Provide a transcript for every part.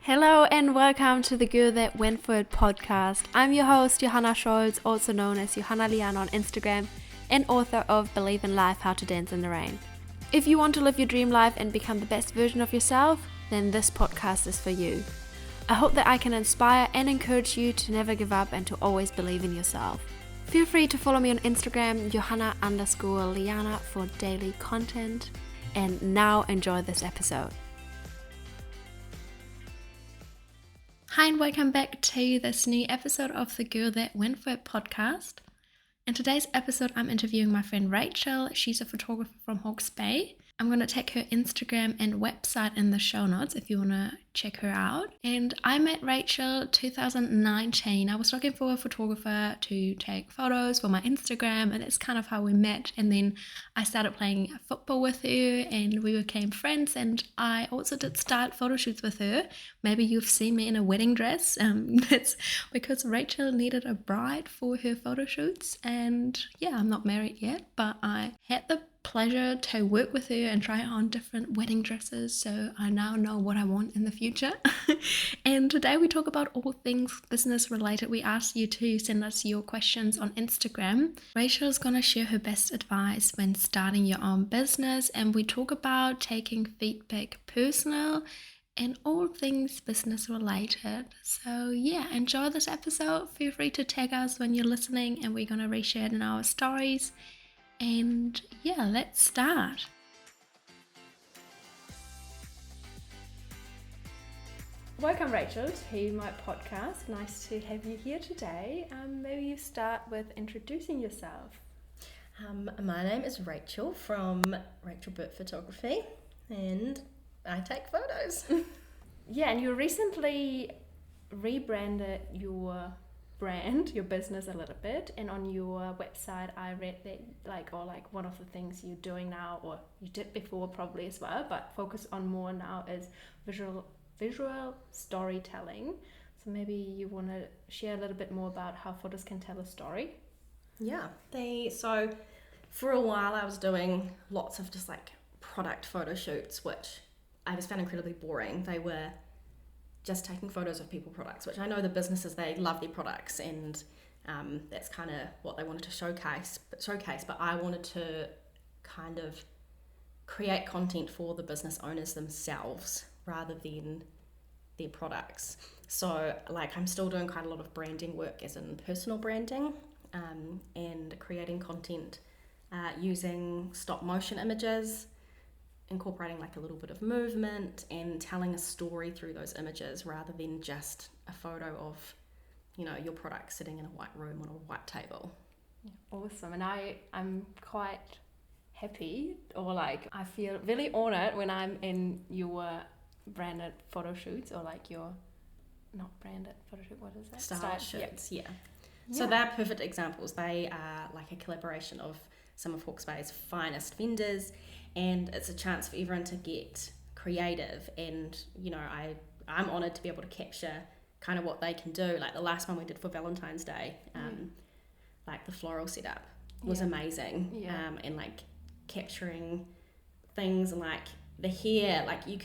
Hello and welcome to the Girl That Went For It podcast. I'm your host, Johanna Scholz, also known as Johanna Lian on Instagram, and author of Believe in Life, How to Dance in the Rain. If you want to live your dream life and become the best version of yourself, then this podcast is for you. I hope that I can inspire and encourage you to never give up and to always believe in yourself. Feel free to follow me on Instagram, Johanna_Liana, for daily content. And now enjoy this episode. Hi and welcome back to this new episode of the Girl That Went For It podcast. In today's episode, I'm interviewing my friend Rachel. She's a photographer from Hawke's Bay. I'm going to take her Instagram and website in the show notes if you want to check her out. And I met Rachel 2019. I was looking for a photographer to take photos for my Instagram, and it's kind of how we met. And then I started playing football with her and we became friends, and I also did style photo shoots with her. Maybe you've seen me in a wedding dress. That's because Rachel needed a bride for her photo shoots. And yeah, I'm not married yet, but I had the pleasure to work with her and try on different wedding dresses, so I now know what I want in the future. And today we talk about all things business related. We asked you to send us your questions on Instagram. Rachel's gonna share her best advice when starting your own business, and we talk about taking feedback personal and all things business related. So yeah, enjoy this episode. Feel free to tag us when you're listening, and we're gonna reshare it in our stories. And yeah, let's start. Welcome, Rachel, to my podcast. Nice to have you here today. Maybe you start with introducing yourself. My name is Rachel from Rachel Burt Photography, and I take photos. Yeah, and you recently rebranded your brand, your business a little bit, and on your website I read that one of the things you're doing now, or you did before probably as well, but focus on more now, is visual storytelling. So maybe you want to share a little bit more about how photos can tell a story. Yeah, so for a while I was doing lots of just like product photo shoots, which I just found incredibly boring. They were just taking photos of people products, which I know the businesses, they love their products, and that's kind of what they wanted to showcase, but I wanted to kind of create content for the business owners themselves rather than their products. So like I'm still doing quite a lot of branding work, as in personal branding, and creating content using stop motion images, incorporating like a little bit of movement and telling a story through those images rather than just a photo of, your product sitting in a white room on a white table. Awesome. And I'm quite happy, or like I feel really honored when I'm in your branded photo shoots, or like your not branded photo shoot, what is that? Style shoots, yeah. So they're perfect examples. They are like a collaboration of some of Hawke's Bay's finest vendors, and it's a chance for everyone to get creative. And I'm honoured to be able to capture kind of what they can do. Like the last one we did for Valentine's Day, like the floral setup was amazing, and like capturing things like the hair. Like you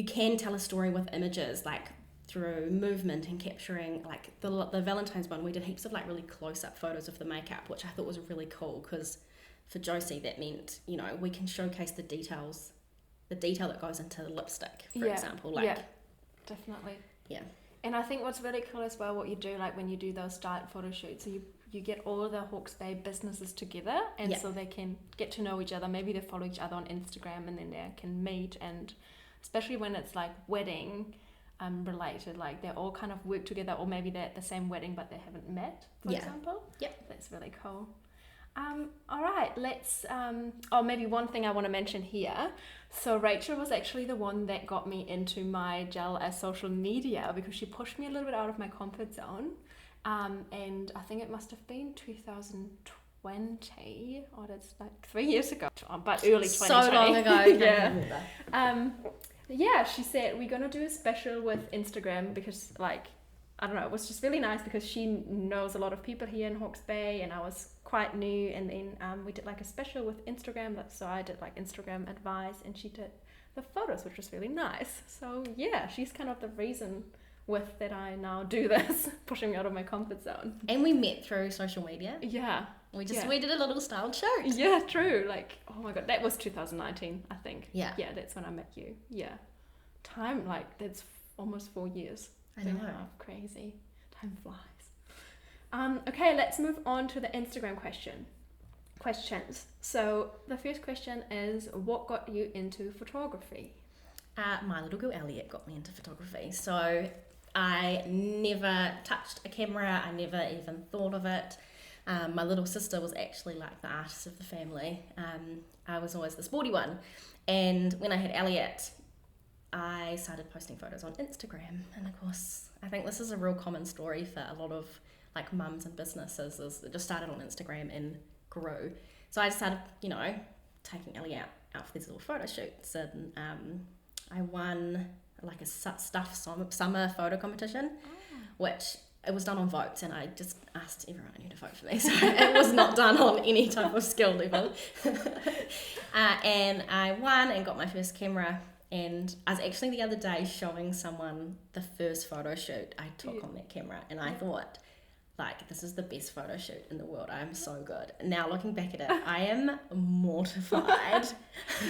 can tell a story with images, like through movement and capturing, like the Valentine's one, we did heaps of like really close-up photos of the makeup, which I thought was really cool, because for Josie that meant, we can showcase the detail that goes into the lipstick, for example. Like, yeah, definitely. Yeah. And I think what's really cool as well, what you do, like when you do those style photo shoots, so you get all the Hawke's Bay businesses together, and so they can get to know each other. Maybe they follow each other on Instagram, and then they can meet, and especially when it's like wedding related, like they all kind of work together, or maybe they're at the same wedding but they haven't met, for example. That's really cool. All right, let's maybe one thing I want to mention here. So Rachel was actually the one that got me into my gel as social media, because she pushed me a little bit out of my comfort zone, and I think it must have been 2020, or that's like 3 years ago, but early 2020. So long ago. Yeah, she said we're gonna do a special with Instagram, because like, I don't know, it was just really nice because she knows a lot of people here in Hawke's Bay, and I was quite new, and then we did like a special with Instagram. So I did like Instagram advice, and she did the photos, which was really nice. So yeah, she's kind of the reason with that I now do this, pushing me out of my comfort zone. And we met through social media. Yeah. We did a little styled shoot. Yeah, true. Like, oh my god, that was 2019, I think. Yeah. Yeah, that's when I met you. Yeah. Time, like, that's almost 4 years. I know. Crazy. Time flies. Okay, let's move on to the Instagram questions. So the first question is, what got you into photography? My little girl Elliot got me into photography. So I never touched a camera. I never even thought of it. My little sister was actually like the artist of the family. I was always the sporty one. And when I had Elliot, I started posting photos on Instagram. And of course, I think this is a real common story for a lot of like mums and businesses, is it just started on Instagram and grew. So I started, taking Elliot out for these little photo shoots. And I won like a stuff summer photo competition, which it was done on votes, and I just asked everyone I knew to vote for me, so it was not done on any type of skill level. And I won and got my first camera, and I was actually the other day showing someone the first photo shoot I took on that camera, and I thought, like, this is the best photo shoot in the world. I am so good. Now looking back at it, I am mortified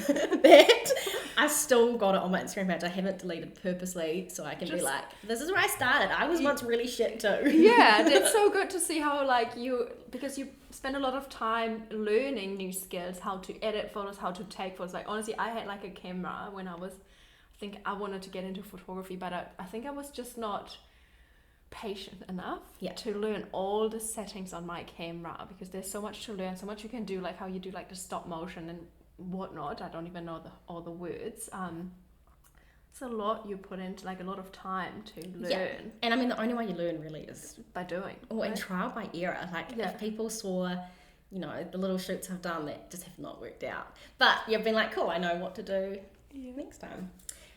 that I still got it on my Instagram page. I haven't deleted purposely, so I can be like, this is where I started. I was once really shit too. Yeah, that's so good to see how because you spend a lot of time learning new skills, how to edit photos, how to take photos. Like, honestly, I had like a camera when I think I wanted to get into photography, but I think I was just not patient enough to learn all the settings on my camera, because there's so much to learn, so much you can do, like how you do like the stop motion and whatnot. I don't even know all the words. It's a lot you put into, like, a lot of time to learn. Yeah. And I mean, the only way you learn really is by doing. And trial by error. Like, if people saw, the little shoots I've done that just have not worked out, but you've been like, cool, I know what to do next time.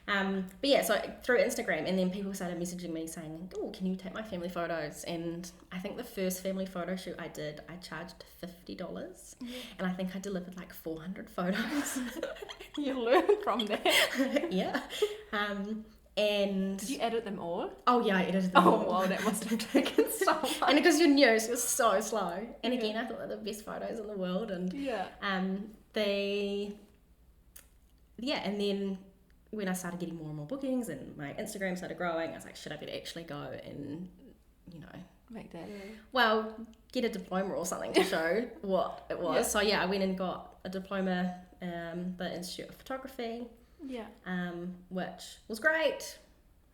But yeah, so through Instagram, and then people started messaging me saying, oh, can you take my family photos? And I think the first family photo shoot I did, I charged $50, and I think I delivered like 400 photos. You learn from that. Yeah. And did you edit them all? Oh yeah, I edited them all. Oh wow, that must have taken so much. And because you're new, so it was so slow. And again, I thought they were the best photos in the world. And and then when I started getting more and more bookings and my Instagram started growing, I was like, should I better actually go and, make that get a diploma or something to show what it was. So I went and got a diploma, the Institute of Photography, which was great.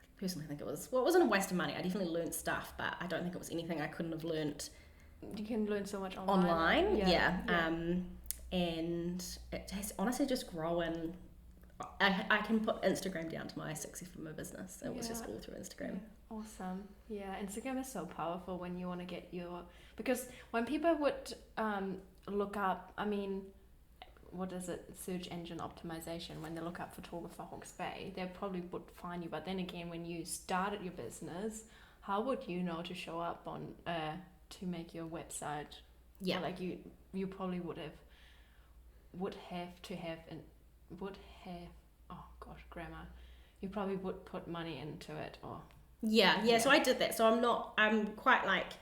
I personally think it wasn't a waste of money. I definitely learned stuff, but I don't think it was anything I couldn't have learned. You can learn so much online. And it has honestly just grown. I can put Instagram down to my success for my business. It was just all through Instagram. Awesome. Yeah, Instagram is so powerful when you want to get because when people would look up, what is it, search engine optimization, when they look up photographer Hawke's Bay, they probably would find you. But then again, when you started your business, how would you know to show up on to make your website? Yeah, or like you probably would have grammar. You probably would put money into it, or so I did that. So I'm quite like,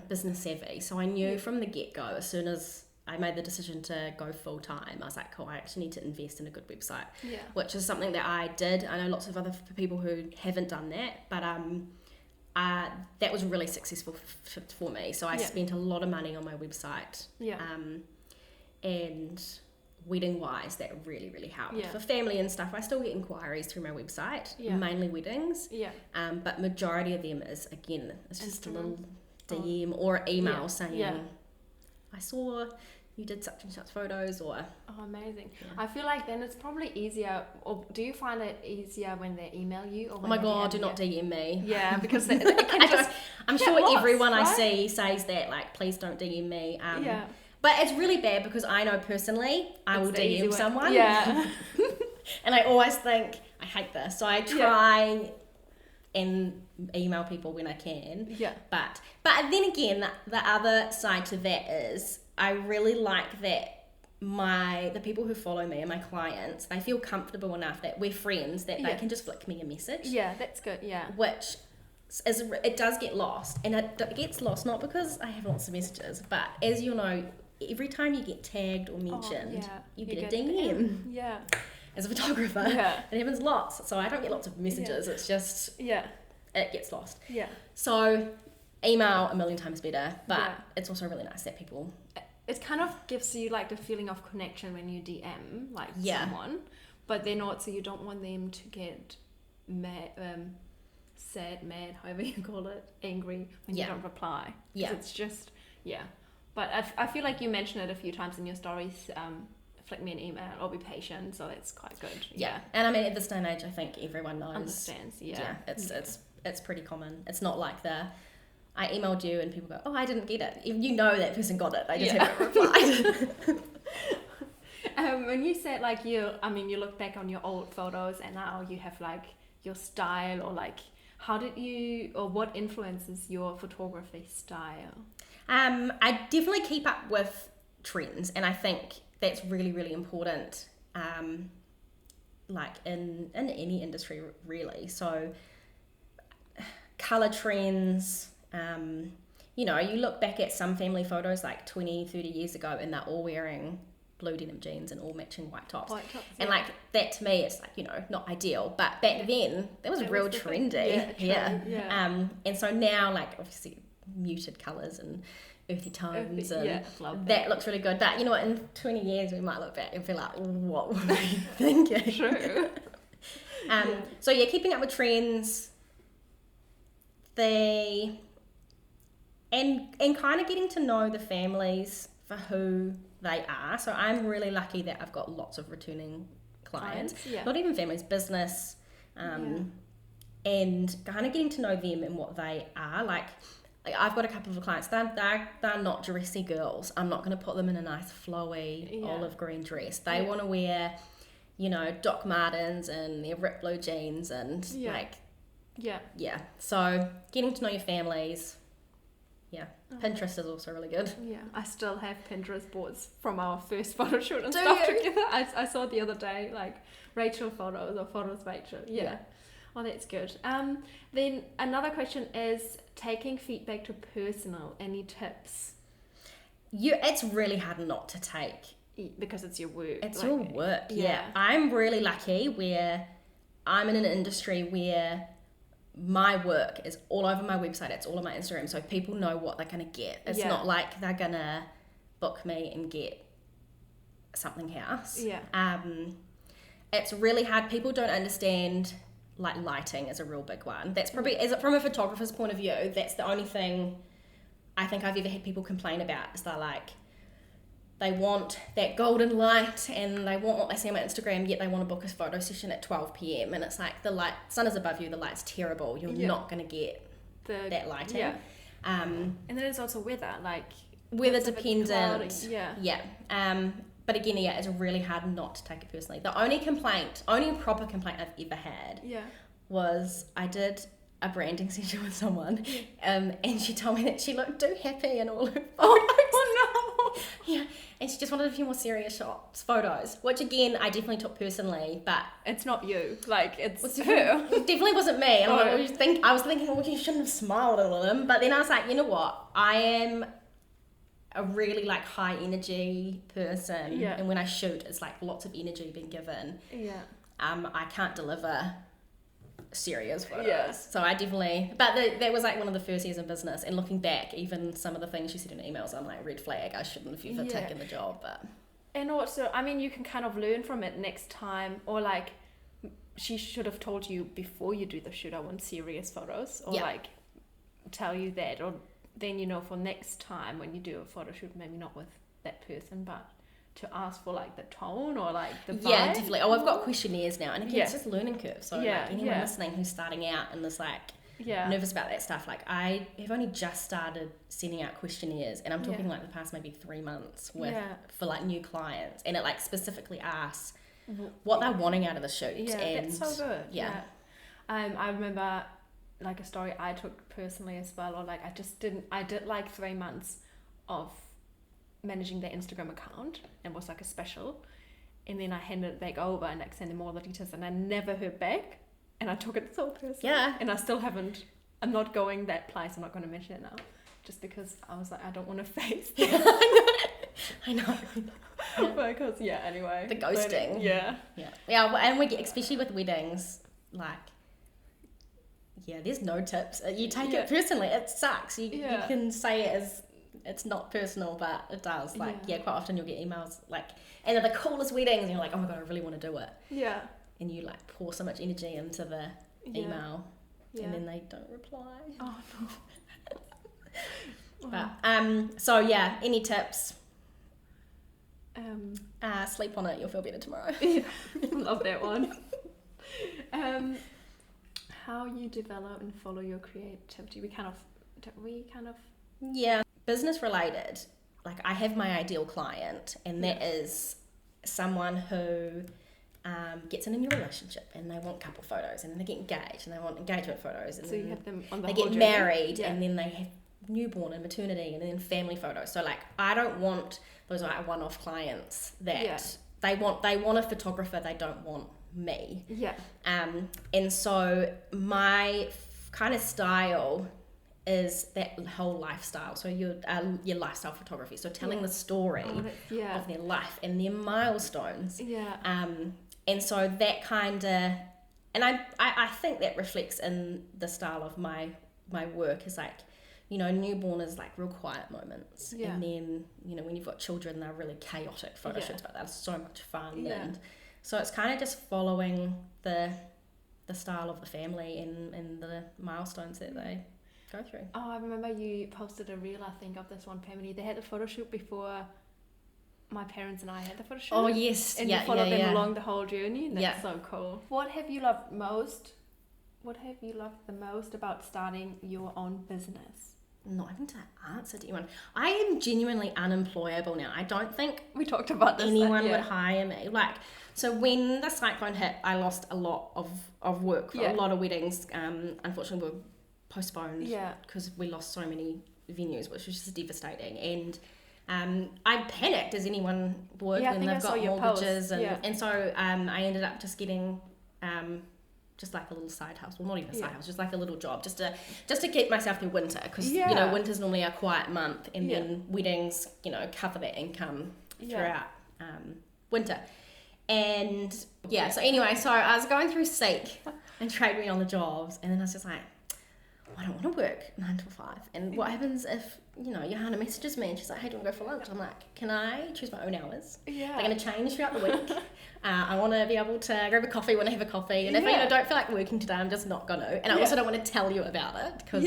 business savvy. So I knew from the get-go, as soon as I made the decision to go full-time, I was like, cool, I actually need to invest in a good website, which is something that I did. I know lots of other people who haven't done that, but that was really successful for me. So I spent a lot of money on my website, and wedding wise, that really, really helped. For family and stuff, I still get inquiries through my website, mainly weddings, but majority of them is, again, it's just Instagram. A little DM or email saying, I saw you did such and such photos, or amazing. I feel like then it's probably easier, or do you find it easier when they email you, or when oh my god, do not DM me. Because it can just I'm sure everyone right? I see says that, like, please don't DM me. But it's really bad, because I know personally I will DM someone. Yeah. And I always think, I hate this. So I try and email people when I can. Yeah. But then again, the other side to that is I really like that the people who follow me and my clients, they feel comfortable enough that we're friends, that they can just flick me a message. Yeah, that's good. Yeah. Which it does get lost, and it gets lost not because I have lots of messages, but as you know, every time you get tagged or mentioned, you get a DM. Yeah. As a photographer, it happens lots. So I don't get lots of messages. It's just it gets lost. Yeah. So email a million times better, but it's also really nice that people. It kind of gives you like the feeling of connection when you DM like someone, but then also you don't want them to get mad, sad, mad, however you call it, angry when you don't reply. Yeah. It's just But I feel like you mentioned it a few times in your stories. Flick me an email or be patient, so that's quite good. Yeah, and I mean at this day and age, I think everyone knows. Understands. It's pretty common. It's not like I emailed you and people go, oh, I didn't get it. You know that person got it. They just haven't replied. When you said like you look back on your old photos and now you have like your style, or like how did you, or what influences your photography style? I definitely keep up with trends, and I think that's really, really important. Like in any industry really. So color trends. You look back at some family photos like 20, 30 years ago and they're all wearing blue denim jeans and all matching white tops. And like that to me, it's like, not ideal. But back then, that was real trendy. Yeah. And so now, like obviously muted colours and earthy tones and that looks really good. But in 20 years we might look back and feel like, what were we thinking? True. So keeping up with trends. And kind of getting to know the families for who they are. So I'm really lucky that I've got lots of returning clients. Not even families, business, and kind of getting to know them and what they are. Like I've got a couple of clients, they're not dressy girls. I'm not going to put them in a nice flowy olive green dress. They want to wear, Doc Martens and their ripped blue jeans and so getting to know your families. Pinterest is also really good. I still have Pinterest boards from our first photo shoot and stuff together. I saw the other day, like Rachel photos or photos Rachel. Oh, that's good. Then another question is taking feedback to personal. Any tips? It's really hard not to take. Because it's your work. It's your work, I'm really lucky where I'm in an industry where my work is all over my website, it's all on my Instagram, so people know what they're going to get. It's not like they're going to book me and get something else. It's really hard. People don't understand, like lighting is a real big one. That's probably, from a photographer's point of view, that's the only thing I think I've ever had people complain about, is they're like, they want that golden light and they want what they see on my Instagram, yet they want to book a photo session at 12 p.m. and it's like the sun is above you, the light's terrible, you're not going to get that lighting. And then there's also weather dependent. But again, it's really hard not to take it personally. The only proper complaint I've ever had was I did a branding session with someone and she told me that she looked too happy in all her photos. Oh no! And she just wanted a few more serious photos, which again I definitely took personally, but it's not you, like it's her. It definitely wasn't me. And I was thinking, well, you shouldn't have smiled at all of them, but then I was like, you know what, I am a really like high energy person, and when I shoot it's like lots of energy being given. I can't deliver serious photos. So I definitely, but that was like one of the first years in business, and looking back, even some of the things she said in emails, I'm like, red flag, I shouldn't have ever taken the job. But and also, I mean, you can kind of learn from it next time, or like she should have told you before you do the shoot, I want serious photos, or like tell you that, or then for next time when you do a photo shoot, maybe not with that person, but to ask for like the tone or like the vibe. Yeah, definitely. I've got questionnaires now, and again, it's just a learning curve. So like anyone listening who's starting out and is like nervous about that stuff, like I have only just started sending out questionnaires, and I'm talking like the past maybe 3 months for like new clients, and it like specifically asks what they're wanting out of the shoot. And that's so good. I remember like a story I took personally as well, or like I did like 3 months of managing their Instagram account and was like a special. And then I handed it back over and like sent them all the details, and I never heard back. And I took it so personally. Yeah. And I still haven't. I'm not going that place. I'm not going to mention it now, just because I was like, I don't want to face that. I know. Because anyway. The ghosting. Yeah. Yeah, and we get, especially with weddings, like, there's no tips. You take it personally. It sucks. You can say it as it's not personal, but it does. Like, quite often you'll get emails like, and they're the coolest weddings, and you're like, oh my god, I really want to do it. Yeah. And you like pour so much energy into the email, and then they don't reply. Oh no. But so any tips? Sleep on it. You'll feel better tomorrow. Love that one. How you develop and follow your creativity? We kind of. Yeah, business related. Like, I have my ideal client, and that is someone who gets in a new relationship, and they want couple photos, and then they get engaged, and they want engagement photos, and so you have them on the they whole get journey. married, and then they have newborn and maternity, and then family photos. So like, I don't want those like one-off clients that they want a photographer. They don't want me. And so my kind of style is that whole lifestyle. So your lifestyle photography. So telling the story of their life and their milestones. And so that kind of, and I think that reflects in the style of my work, is like, newborn is like real quiet moments. And then, when you've got children, they're really chaotic photo shoots, but they're so much fun. And so it's kind of just following the style of the family and the milestones that they go through. Oh, I remember you posted a reel, I think, of this one family. They had a photo shoot before my parents and I had the photo shoot. Oh, yes. And you followed them along the whole journey. And that's so cool. What have you loved most? What have you loved the most about starting your own business? Not having to answer to anyone. I am genuinely unemployable now. I don't think we talked about this, anyone would hire me. Like, so when the cyclone hit, I lost a lot of work for a lot of weddings. Unfortunately, were postponed because we lost so many venues, which was just devastating. And I panicked, as anyone would, when they've got mortgages. And so I ended up just getting just like a little side house. Well, not even a side house, just like a little job, just to keep myself through winter, because winter's normally a quiet month, and then weddings, cover that income throughout winter. And so anyway, so I was going through Seek and Trade Me on the jobs, and then I was just like, I don't want to work 9 to 5. And what happens if, Johanna messages me and she's like, hey, do you want to go for lunch? I'm like, can I choose my own hours? They're going to change throughout the week. I want to be able to grab a coffee when I have a coffee. And if I don't feel like working today, I'm just not going to. And I also don't want to tell you about it, because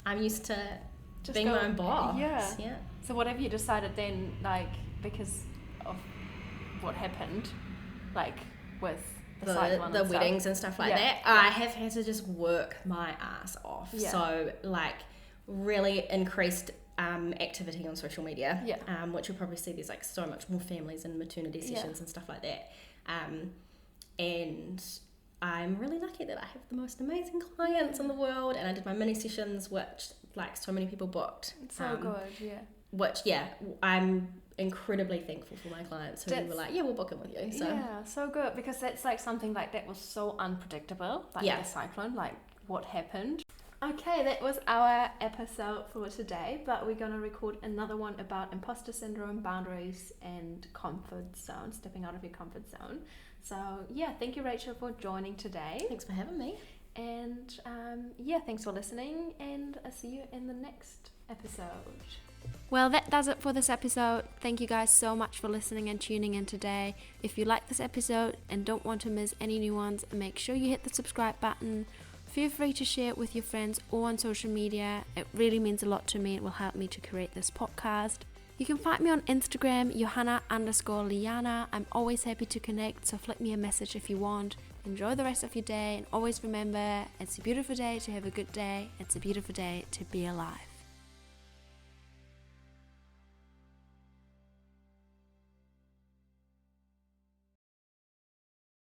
I'm used to just being my own boss. So what have you decided then, like, because of what happened, like, with the weddings and stuff like that, I have had to just work my ass off. So like, really increased activity on social media, which you'll probably see. There's like so much more families and maternity sessions and stuff like that, and I'm really lucky that I have the most amazing clients in the world. And I did my mini sessions, which like so many people booked. It's so good. Which I'm incredibly thankful for my clients who were like, we'll book it with you. So good, because that's like something like that was so unpredictable, like the cyclone, like what happened. Okay, that was our episode for today, but we're gonna record another one about imposter syndrome, boundaries, and comfort zone, stepping out of your comfort zone. So thank you, Rachel, for joining today. Thanks for having me. And thanks for listening, and I'll see you in the next episode. Well, that does it for this episode. Thank you guys so much for listening and tuning in today. If you like this episode and don't want to miss any new ones, make sure you hit the subscribe button. Feel free to share it with your friends or on social media. It really means a lot to me. It will help me to create this podcast. You can find me on Instagram, Johanna_Liana. I'm always happy to connect, so flick me a message if you want. Enjoy the rest of your day, and always remember, it's a beautiful day to have a good day. It's a beautiful day to be alive.